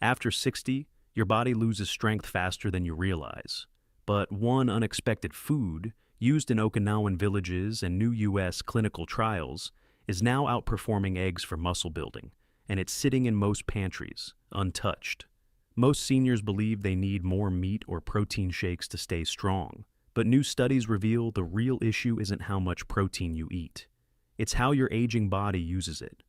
After 60, your body loses strength faster than you realize. But one unexpected food, used in Okinawan villages and new U.S. clinical trials, is now outperforming eggs for muscle building, and it's sitting in most pantries, untouched. Most seniors believe they need more meat or protein shakes to stay strong, but new studies reveal the real issue isn't how much protein you eat. It's how your aging body uses it.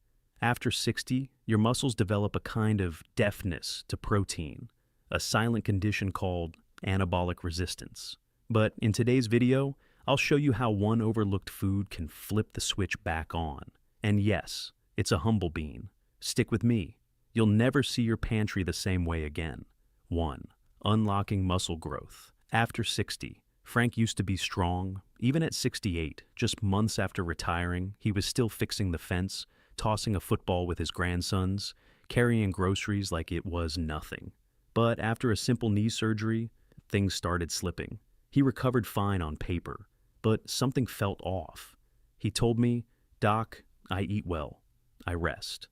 After 60, your muscles develop a kind of deafness to protein, a silent condition called anabolic resistance. But in today's video, I'll show you how one overlooked food can flip the switch back on. And yes, it's a humble bean. Stick with me. You'll never see your pantry the same way again. 1. Unlocking muscle growth. After 60, Frank used to be strong. Even at 68, just months after retiring, he was still fixing the fence, tossing a football with his grandsons, carrying groceries like it was nothing. But after a simple knee surgery, things started slipping. He recovered fine on paper, but something felt off. He told me, "Doc, I eat well. I rest.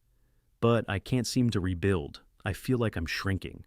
But I can't seem to rebuild. I feel like I'm shrinking."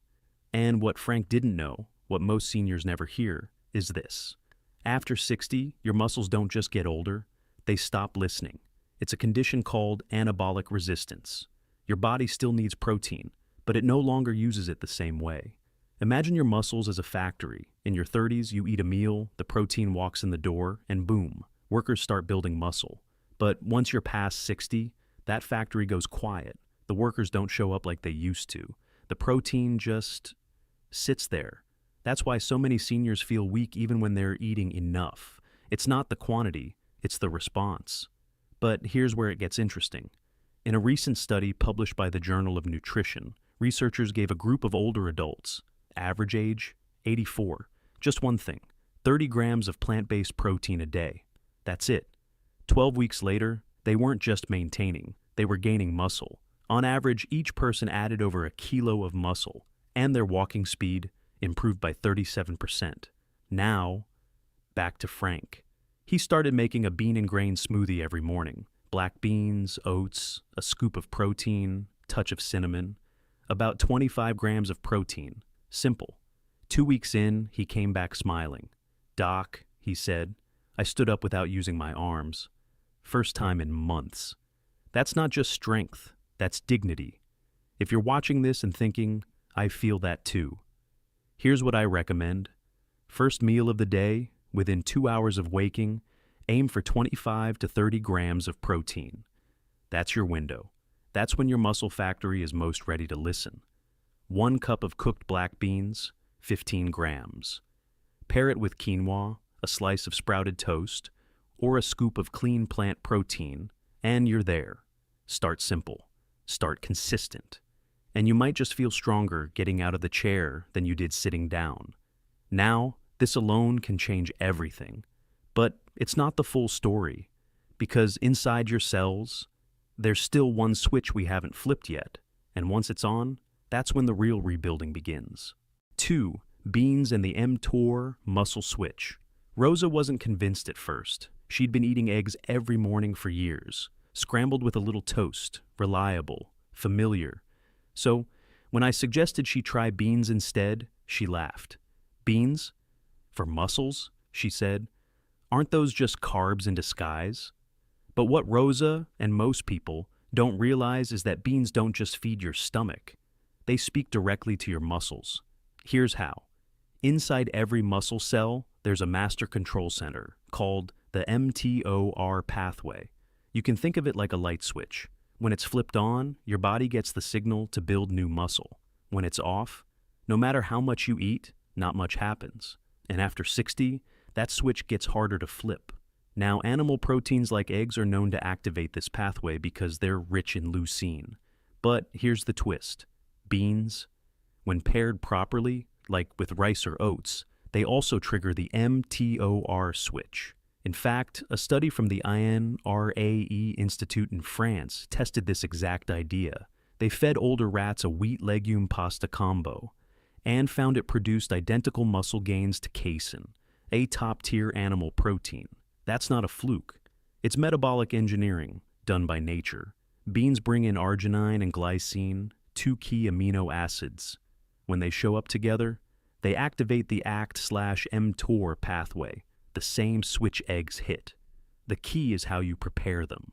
And what Frank didn't know, what most seniors never hear, is this. After 60, your muscles don't just get older, they stop listening. It's a condition called anabolic resistance. Your body still needs protein, but it no longer uses it the same way. Imagine your muscles as a factory. In your 30s, you eat a meal, the protein walks in the door, and boom, workers start building muscle. But once you're past 60, that factory goes quiet. The workers don't show up like they used to. The protein just sits there. That's why so many seniors feel weak even when they're eating enough. It's not the quantity, it's the response. But here's where it gets interesting. In a recent study published by the Journal of Nutrition, researchers gave a group of older adults, average age 84, just one thing: 30 grams of plant-based protein a day. That's it. 12 weeks later, they weren't just maintaining, they were gaining muscle. On average, each person added over a kilo of muscle, and their walking speed improved by 37%. Now, back to Frank. He started making a bean and grain smoothie every morning. Black beans, oats, a scoop of protein, touch of cinnamon, about 25 grams of protein. Simple. 2 weeks in, he came back smiling. "Doc," he said, "I stood up without using my arms. First time in months." That's not just strength, that's dignity. If you're watching this and thinking, "I feel that too," here's what I recommend. First meal of the day, within 2 hours of waking, aim for 25 to 30 grams of protein. That's your window. That's when your muscle factory is most ready to listen. 1 cup of cooked black beans, 15 grams. Pair it with quinoa, a slice of sprouted toast, or a scoop of clean plant protein, and you're there. Start simple. Start consistent. And you might just feel stronger getting out of the chair than you did sitting down. Now, this alone can change everything. But it's not the full story, because inside your cells, there's still one switch we haven't flipped yet, and once it's on, that's when the real rebuilding begins. 2. Beans and the mTOR muscle switch. Rosa wasn't convinced at first. She'd been eating eggs every morning for years, scrambled with a little toast, reliable, familiar. So, when I suggested she try beans instead, she laughed. "Beans? For muscles?" she said. "Aren't those just carbs in disguise?" But what Rosa and most people don't realize is that beans don't just feed your stomach. They speak directly to your muscles. Here's how. Inside every muscle cell, there's a master control center called the mTOR pathway. You can think of it like a light switch. When it's flipped on, your body gets the signal to build new muscle. When it's off, no matter how much you eat, not much happens. And after 60, that switch gets harder to flip. Now, animal proteins like eggs are known to activate this pathway because they're rich in leucine. But here's the twist. Beans, when paired properly, like with rice or oats, they also trigger the mTOR switch. In fact, a study from the INRAE Institute in France tested this exact idea. They fed older rats a wheat-legume pasta combo and found it produced identical muscle gains to casein, a top-tier animal protein. That's not a fluke. It's metabolic engineering done by nature. Beans bring in arginine and glycine, two key amino acids. When they show up together, they activate the ACT/mTOR pathway, the same switch eggs hit. The key is how you prepare them.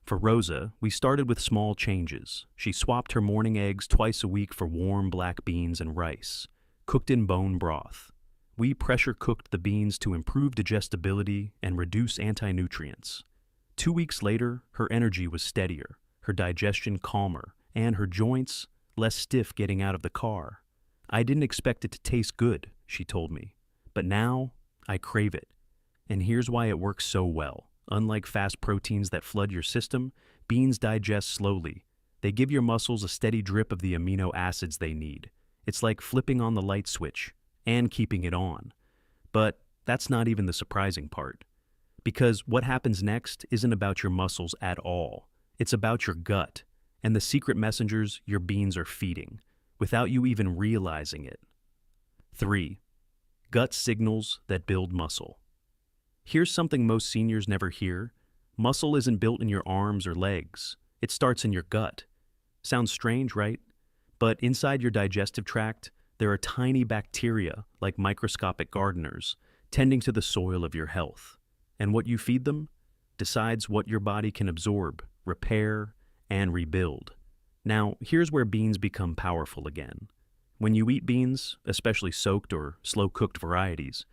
For Rosa, we started with small changes. She swapped her morning eggs twice a week for warm black beans and rice, cooked in bone broth. We pressure cooked the beans to improve digestibility and reduce anti-nutrients. 2 weeks later, her energy was steadier, her digestion calmer, and her joints less stiff getting out of the car. I didn't expect it to taste good, she told me, but now I crave it. And here's why it works so well. Unlike fast proteins that flood your system, beans digest slowly. They give your muscles a steady drip of the amino acids they need. It's like flipping on the light switch and keeping it on. But that's not even the surprising part. Because what happens next isn't about your muscles at all. It's about your gut and the secret messengers your beans are feeding, without you even realizing it. 3. Gut signals that build muscle. Here's something most seniors never hear. Muscle isn't built in your arms or legs. It starts in your gut. Sounds strange, right? But inside your digestive tract, there are tiny bacteria, like microscopic gardeners, tending to the soil of your health. And what you feed them decides what your body can absorb, repair, and rebuild. Now, here's where beans become powerful again. When you eat beans, especially soaked or slow-cooked varieties,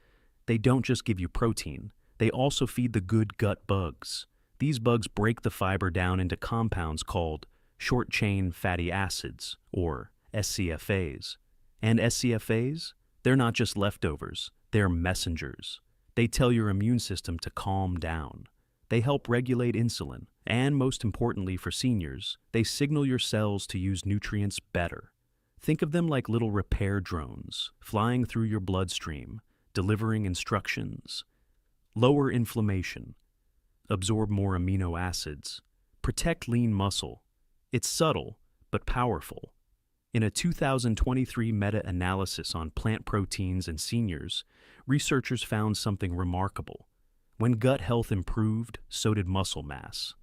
they don't just give you protein, they also feed the good gut bugs. These bugs break the fiber down into compounds called short-chain fatty acids, or SCFAs. And SCFAs, they're not just leftovers, they're messengers. They tell your immune system to calm down. They help regulate insulin, and most importantly for seniors, they signal your cells to use nutrients better. Think of them like little repair drones, flying through your bloodstream, delivering instructions. Lower inflammation, absorb more amino acids, protect lean muscle. It's subtle, but powerful. In a 2023 meta-analysis on plant proteins in seniors, researchers found something remarkable. When gut health improved, so did muscle mass.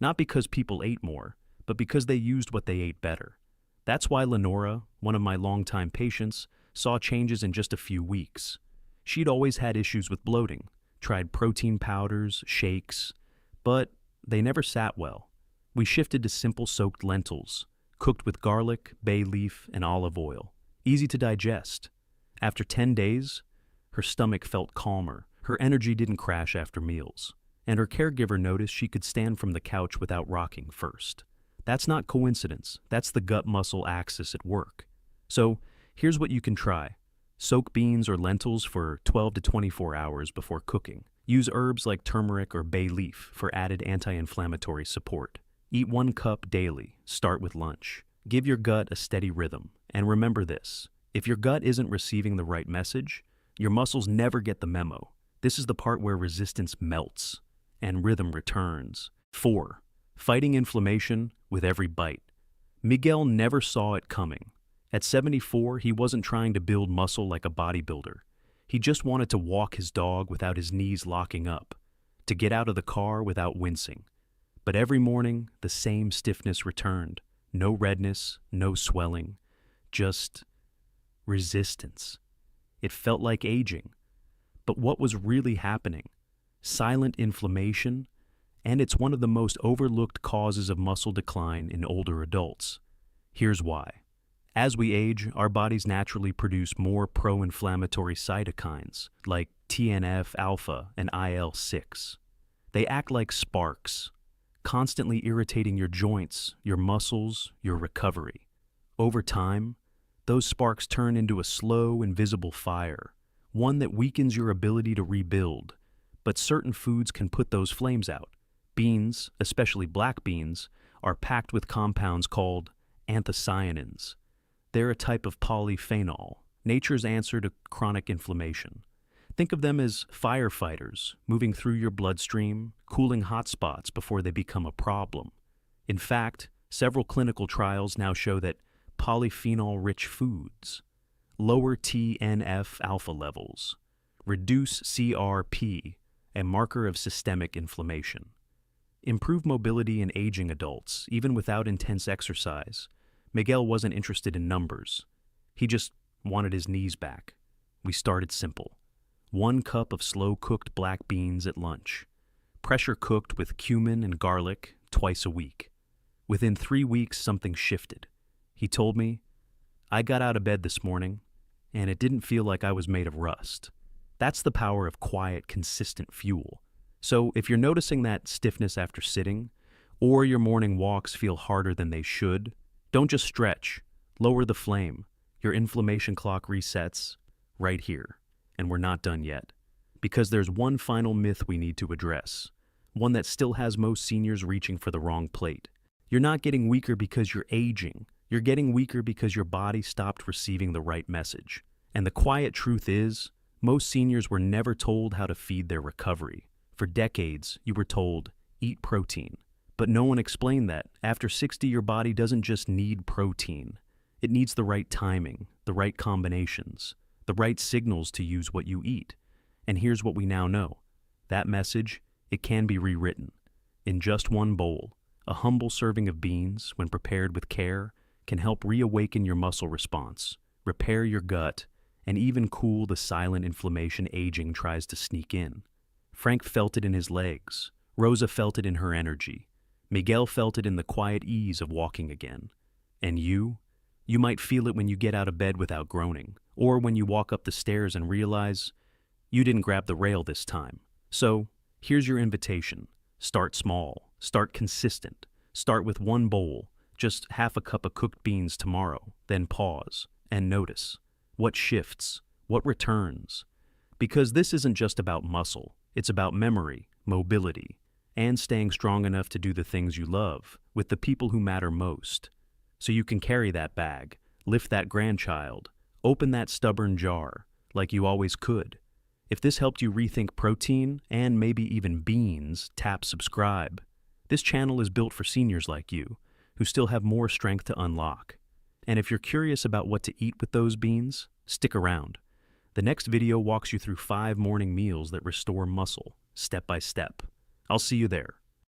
Not because people ate more, but because they used what they ate better. That's why Lenora, one of my longtime patients, saw changes in just a few weeks. She'd always had issues with bloating, tried protein powders, shakes, but they never sat well. We shifted to simple soaked lentils, cooked with garlic, bay leaf, and olive oil. Easy to digest. After 10 days, her stomach felt calmer, her energy didn't crash after meals, and her caregiver noticed she could stand from the couch without rocking first. That's not coincidence, that's the gut muscle axis at work. So, here's what you can try. Soak beans or lentils for 12 to 24 hours before cooking. Use herbs like turmeric or bay leaf for added anti-inflammatory support. Eat 1 cup daily. Start with lunch. Give your gut a steady rhythm. And remember this, if your gut isn't receiving the right message, your muscles never get the memo. This is the part where resistance melts and rhythm returns. 4. Fighting inflammation with every bite. Miguel never saw it coming. At 74, he wasn't trying to build muscle like a bodybuilder. He just wanted to walk his dog without his knees locking up, to get out of the car without wincing. But every morning, the same stiffness returned. No redness, no swelling, just resistance. It felt like aging. But what was really happening? Silent inflammation, and it's one of the most overlooked causes of muscle decline in older adults. Here's why. As we age, our bodies naturally produce more pro-inflammatory cytokines, like TNF-alpha and IL-6. They act like sparks, constantly irritating your joints, your muscles, your recovery. Over time, those sparks turn into a slow, invisible fire, one that weakens your ability to rebuild. But certain foods can put those flames out. Beans, especially black beans, are packed with compounds called anthocyanins. They're a type of polyphenol, nature's answer to chronic inflammation. Think of them as firefighters moving through your bloodstream, cooling hot spots before they become a problem. In fact, several clinical trials now show that polyphenol-rich foods lower TNF-alpha levels, reduce CRP, a marker of systemic inflammation, improve mobility in aging adults, even without intense exercise, Miguel wasn't interested in numbers. He just wanted his knees back. We started simple. 1 cup of slow-cooked black beans at lunch. Pressure cooked with cumin and garlic twice a week. Within 3 weeks, something shifted. He told me, "I got out of bed this morning, and it didn't feel like I was made of rust." That's the power of quiet, consistent fuel. So if you're noticing that stiffness after sitting, or your morning walks feel harder than they should, don't just stretch. Lower the flame. Your inflammation clock resets right here. And we're not done yet. Because there's one final myth we need to address. One that still has most seniors reaching for the wrong plate. You're not getting weaker because you're aging. You're getting weaker because your body stopped receiving the right message. And the quiet truth is, most seniors were never told how to feed their recovery. For decades, you were told, eat protein. But no one explained that after 60, your body doesn't just need protein. It needs the right timing, the right combinations, the right signals to use what you eat. And here's what we now know. That message, it can be rewritten. In just one bowl, a humble serving of beans, when prepared with care, can help reawaken your muscle response, repair your gut, and even cool the silent inflammation aging tries to sneak in. Frank felt it in his legs. Rosa felt it in her energy. Miguel felt it in the quiet ease of walking again. And you might feel it when you get out of bed without groaning, or when you walk up the stairs and realize you didn't grab the rail this time. So, here's your invitation. Start small. Start consistent. Start with 1 bowl, just half a cup of cooked beans tomorrow. Then pause and notice. What shifts? What returns? Because this isn't just about muscle. It's about memory, mobility, and staying strong enough to do the things you love with the people who matter most. So you can carry that bag, lift that grandchild, open that stubborn jar, like you always could. If this helped you rethink protein, and maybe even beans, tap subscribe. This channel is built for seniors like you, who still have more strength to unlock. And if you're curious about what to eat with those beans, stick around. The next video walks you through 5 morning meals that restore muscle, step by step. I'll see you there.